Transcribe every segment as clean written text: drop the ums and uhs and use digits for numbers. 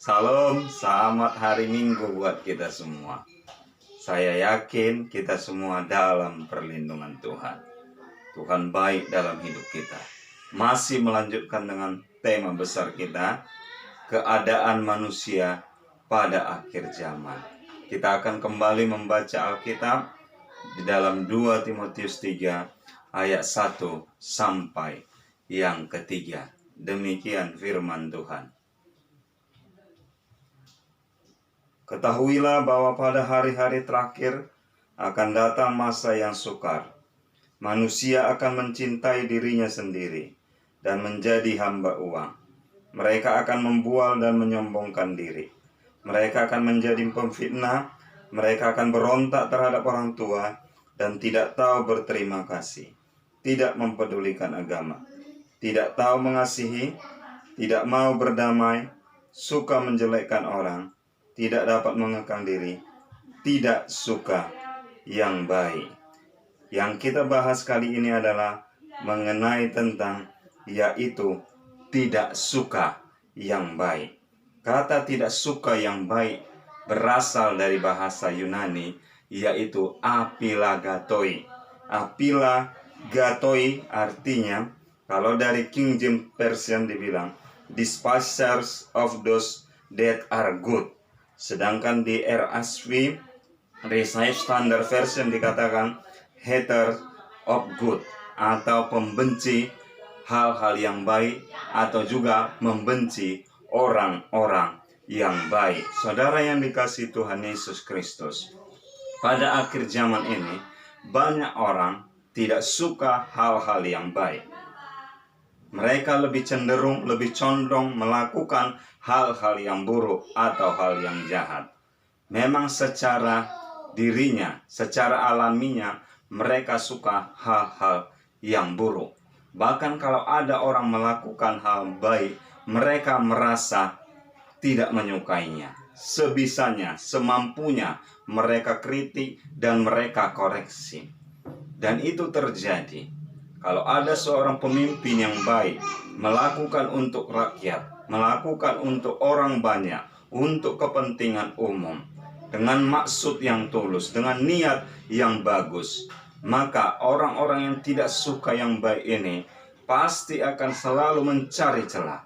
Salam, selamat hari Minggu buat kita semua. Saya yakin kita semua dalam perlindungan Tuhan. Tuhan baik dalam hidup kita. Masih melanjutkan dengan tema besar kita, keadaan manusia pada akhir zaman. Kita akan kembali membaca Alkitab di dalam 2 Timotius 3 ayat 1 sampai yang ketiga. Demikian firman Tuhan. Ketahuilah bahwa pada hari-hari terakhir akan datang masa yang sukar. Manusia akan mencintai dirinya sendiri dan menjadi hamba uang. Mereka akan membual dan menyombongkan diri. Mereka akan menjadi pemfitnah. Mereka akan berontak terhadap orang tua dan tidak tahu berterima kasih. Tidak mempedulikan agama. Tidak tahu mengasihi. Tidak mau berdamai. Suka menjelekkan orang. Tidak dapat mengekang diri, tidak suka yang baik. Yang kita bahas kali ini adalah mengenai tentang yaitu tidak suka yang baik. Kata tidak suka yang baik berasal dari bahasa Yunani yaitu apilagatoi. Apilagatoi artinya, kalau dari King James Version dibilang despisers of those that are good. Sedangkan di RSV, Revised Standard Version, dikatakan hater of good, atau pembenci hal-hal yang baik, atau juga membenci orang-orang yang baik. Saudara yang dikasihi Tuhan Yesus Kristus, pada akhir zaman ini banyak orang tidak suka hal-hal yang baik. Mereka lebih cenderung, lebih condong melakukan hal-hal yang buruk atau hal yang jahat. Memang secara dirinya, secara alaminya, mereka suka hal-hal yang buruk. Bahkan kalau ada orang melakukan hal baik, mereka merasa tidak menyukainya. Sebisanya, semampunya, mereka kritik dan mereka koreksi. Dan itu terjadi kalau ada seorang pemimpin yang baik, melakukan untuk rakyat, melakukan untuk orang banyak, untuk kepentingan umum, dengan maksud yang tulus, dengan niat yang bagus, maka orang-orang yang tidak suka yang baik ini pasti akan selalu mencari celah.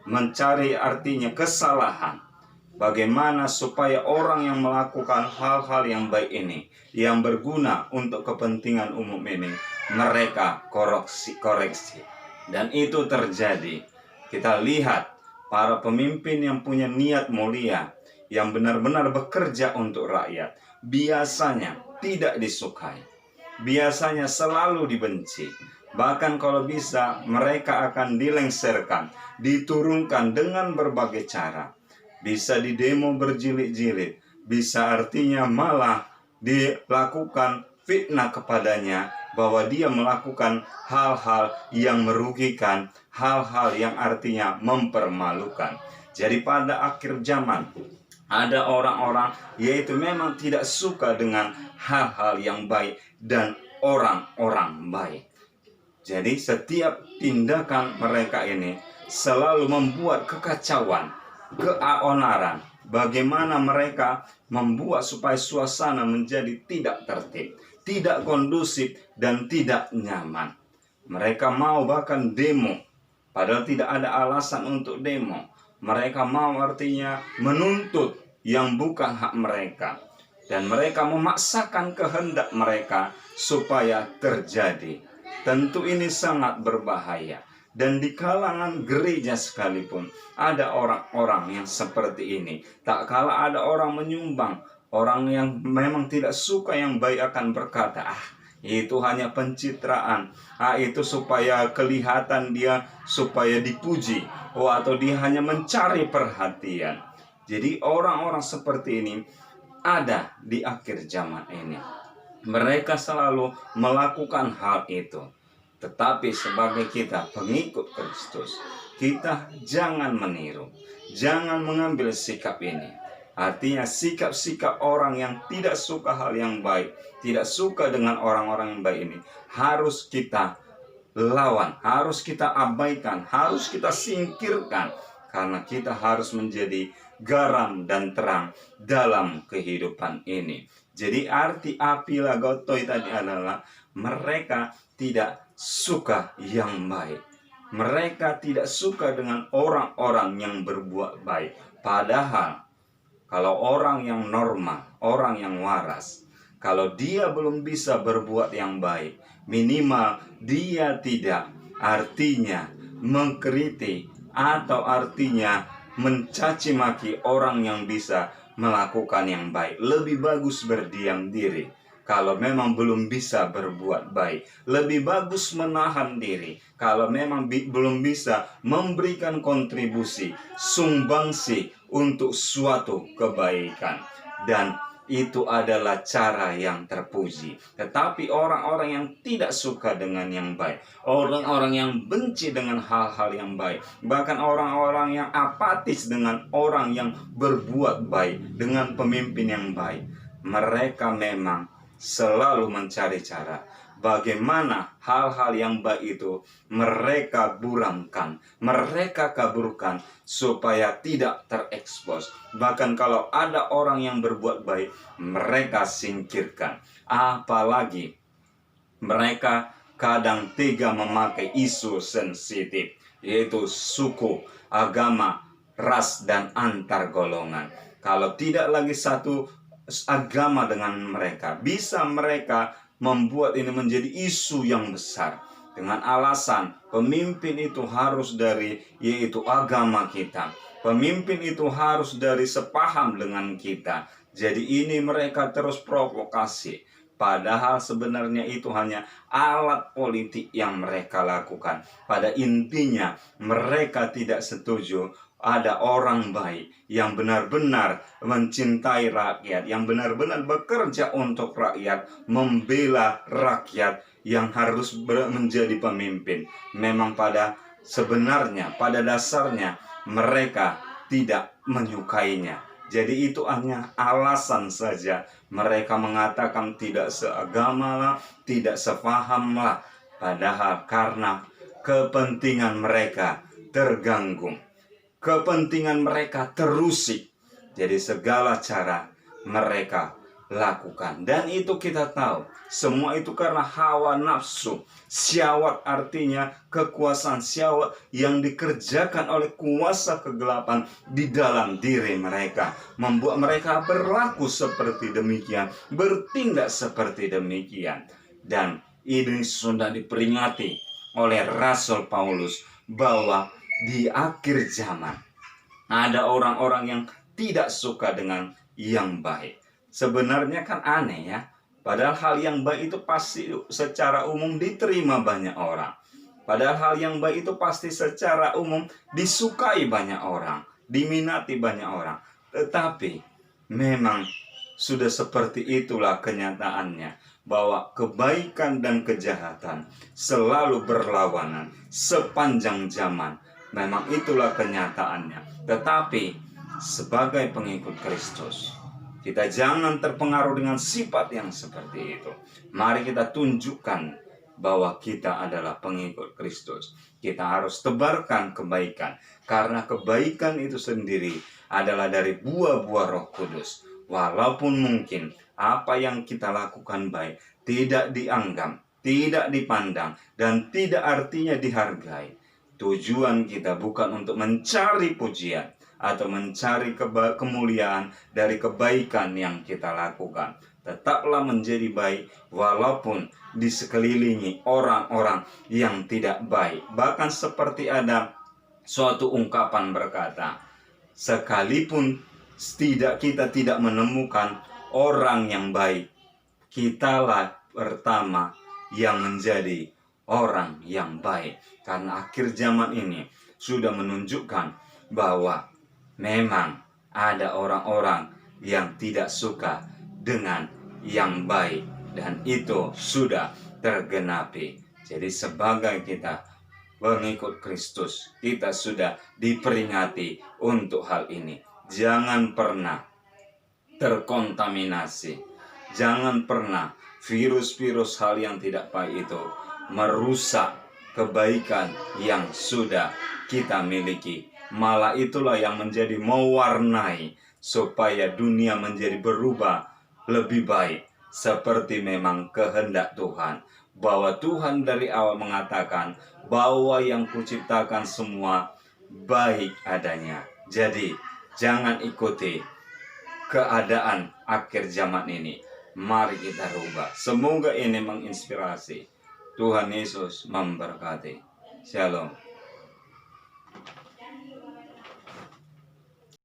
Mencari artinya kesalahan. Bagaimana supaya orang yang melakukan hal-hal yang baik ini, yang berguna untuk kepentingan umum ini, mereka koreksi. Dan itu terjadi. Kita lihat para pemimpin yang punya niat mulia, yang benar-benar bekerja untuk rakyat, biasanya tidak disukai. Biasanya selalu dibenci. Bahkan kalau bisa, mereka akan dilengsarkan, diturunkan dengan berbagai cara. Bisa didemo berjilid-jilid, bisa artinya malah dilakukan fitnah kepadanya, bahwa dia melakukan hal-hal yang merugikan, hal-hal yang artinya mempermalukan. Jadi pada akhir zaman ada orang-orang yaitu memang tidak suka dengan hal-hal yang baik dan orang-orang baik. Jadi setiap tindakan mereka ini selalu membuat kekacauan, keonaran. Bagaimana mereka membuat supaya suasana menjadi tidak tertib, tidak kondusif, dan tidak nyaman. Mereka mau bahkan demo, padahal tidak ada alasan untuk demo. Mereka mau artinya menuntut yang bukan hak mereka. Dan mereka memaksakan kehendak mereka supaya terjadi. Tentu ini sangat berbahaya. Dan di kalangan gereja sekalipun ada orang-orang yang seperti ini. Tak kala ada orang menyumbang, orang yang memang tidak suka yang baik akan berkata, itu hanya pencitraan. Itu supaya kelihatan dia, supaya dipuji. Atau dia hanya mencari perhatian. Jadi orang-orang seperti ini ada di akhir zaman ini. Mereka selalu melakukan hal itu. Tetapi sebagai kita pengikut Kristus, kita jangan meniru, jangan mengambil sikap ini. Artinya sikap-sikap orang yang tidak suka hal yang baik, tidak suka dengan orang-orang yang baik ini, harus kita lawan, harus kita abaikan, harus kita singkirkan. karena kita harus menjadi garam dan terang dalam kehidupan ini. Jadi arti apilagotoi tadi adalah mereka tidak suka yang baik. Mereka tidak suka dengan orang-orang yang berbuat baik. Padahal kalau orang yang normal, orang yang waras, kalau dia belum bisa berbuat yang baik, minimal dia tidak artinya mengkritik atau artinya mencaci maki orang yang bisa melakukan yang baik. Lebih bagus berdiam diri kalau memang belum bisa berbuat baik. Lebih bagus menahan diri kalau memang belum bisa memberikan kontribusi, sumbangsi untuk suatu kebaikan. Dan itu adalah cara yang terpuji. Tetapi orang-orang yang tidak suka dengan yang baik, orang-orang yang benci dengan hal-hal yang baik, bahkan orang-orang yang apatis dengan orang yang berbuat baik, dengan pemimpin yang baik, mereka memang selalu mencari cara bagaimana hal-hal yang baik itu mereka buramkan, mereka kaburkan supaya tidak terekspos. Bahkan kalau ada orang yang berbuat baik, mereka singkirkan. Apalagi mereka kadang tega memakai isu sensitif, yaitu suku, agama, ras, dan antar golongan. Kalau tidak lagi satu agama dengan mereka, bisa mereka membuat ini menjadi isu yang besar dengan alasan pemimpin itu harus dari yaitu agama kita, pemimpin itu harus dari sepaham dengan kita. Jadi ini mereka terus provokasi, padahal sebenarnya itu hanya alat politik yang mereka lakukan. Pada intinya mereka tidak setuju ada orang baik yang benar-benar mencintai rakyat, yang benar-benar bekerja untuk rakyat, membela rakyat yang harus menjadi pemimpin. Memang pada sebenarnya, pada dasarnya mereka tidak menyukainya. Jadi itu hanya alasan saja. Mereka mengatakan tidak seagama lah, tidak sepaham lah. Padahal karena kepentingan mereka terganggu, kepentingan mereka terusik, jadi segala cara mereka lakukan. Dan itu kita tahu, semua itu karena hawa nafsu. Syahwat artinya kekuasaan, syahwat yang dikerjakan oleh kuasa kegelapan di dalam diri mereka, membuat mereka berlaku seperti demikian, bertindak seperti demikian. Dan ini sudah diperingati oleh Rasul Paulus bahwa di akhir zaman ada orang-orang yang tidak suka dengan yang baik. Sebenarnya kan aneh ya. Padahal hal yang baik itu pasti secara umum diterima banyak orang. Padahal hal yang baik itu pasti secara umum disukai banyak orang, diminati banyak orang. Tetapi memang sudah seperti itulah kenyataannya, bahwa kebaikan dan kejahatan selalu berlawanan sepanjang zaman. Memang itulah kenyataannya. Tetapi sebagai pengikut Kristus, kita jangan terpengaruh dengan sifat yang seperti itu. Mari kita tunjukkan bahwa kita adalah pengikut Kristus. Kita harus tebarkan kebaikan, karena kebaikan itu sendiri adalah dari buah-buah Roh Kudus. Walaupun mungkin apa yang kita lakukan baik tidak dianggap, tidak dipandang, dan tidak artinya dihargai. Tujuan kita bukan untuk mencari pujian atau mencari kemuliaan dari kebaikan yang kita lakukan. Tetaplah menjadi baik walaupun di sekelilingi orang-orang yang tidak baik. Bahkan seperti ada suatu ungkapan berkata, sekalipun kita tidak menemukan orang yang baik, kitalah pertama yang menjadi orang yang baik. Karena akhir zaman ini sudah menunjukkan bahwa memang ada orang-orang yang tidak suka dengan yang baik, dan itu sudah tergenapi. Jadi sebagai kita pengikut Kristus, kita sudah diperingati untuk hal ini. Jangan pernah terkontaminasi, jangan pernah virus-virus hal yang tidak baik itu merusak kebaikan yang sudah kita miliki malah itulah yang menjadi mewarnai supaya dunia menjadi berubah lebih baik seperti memang kehendak Tuhan. Bahwa Tuhan dari awal mengatakan bahwa yang kuciptakan semua baik adanya. Jadi jangan ikuti keadaan akhir zaman ini. Mari kita rubah. Semoga ini menginspirasi. Tuhan Yesus memberkati. Shalom.